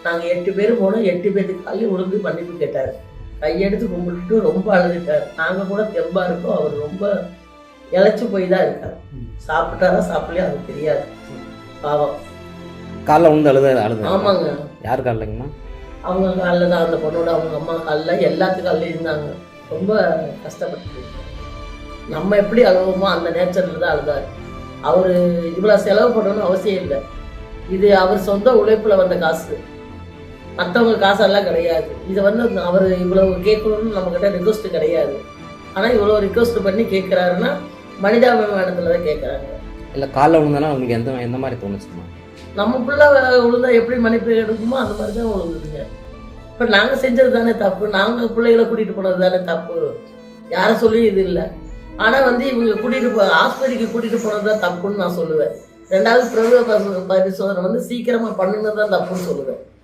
நாங்கள் 8 பேர் போனோம். 8 பேருக்கு காலையில் உளுந்து மன்னிப்பு கேட்டார். கையெடுத்து கும்பிட்டுட்டு ரொம்ப அழுதுட்டார். நாங்கள் கூட தெம்பா இருக்கோம். அவர் ரொம்ப இழைச்சி போய் தான் இருக்கார். சாப்பிட்டாரா சாப்பிடலையா அது தெரியாது. பாவம். காலைல உளுந்து அழுது. ஆமாங்க. யார் காலைலங்கம்மா? அவங்க காலில் தான், அந்த பொண்ணோட அவங்க அம்மா காலில், எல்லாத்து காலில் இருந்தாங்க. ரொம்ப கஷ்டப்பட்டு நம்ம எப்படி அழுவோமோ அந்த நேச்சரில் தான் அழுதார். அவர் இவ்வளோ செலவு பண்ணணும்னு அவசியம் இல்லை. இது அவர் சொந்த உழைப்பில் வந்த காசு, மற்றவங்க காசெல்லாம் கிடையாது. இதை அவர் இவ்வளவு கேட்கணும்னு நம்மக்கிட்ட ரிக்வஸ்ட் கிடையாது. ஆனால் இவ்வளோ ரிக்வஸ்ட் பண்ணி கேட்குறாருன்னா மனிதாபிமானத்தில் தான் கேட்குறாங்க. இல்லை காலைல விழுந்தானா உங்களுக்கு எந்த மாதிரி தோணுச்சுமா? நம்ம பிள்ளை விழுந்தா எப்படி மன்னிப்பு எடுக்குமோ அந்த மாதிரி தான் விழுந்துதுங்க. இப்போ நாங்கள் செஞ்சது தானே தப்பு, நாங்கள் பிள்ளைகளை கூட்டிகிட்டு போனது தானே தப்பு, யாரை சொல்லி இது இல்லை. ஆனால் இவங்க கூட்டிகிட்டு ஆஸ்பத்திரிக்கு கூட்டிகிட்டு போனது தான் தப்புன்னு நான் சொல்லுவேன். 2வது பிரசவ பரிசோதனை சீக்கிரமாக பண்ணுனது தான் தப்புன்னு சொல்லுவேன்.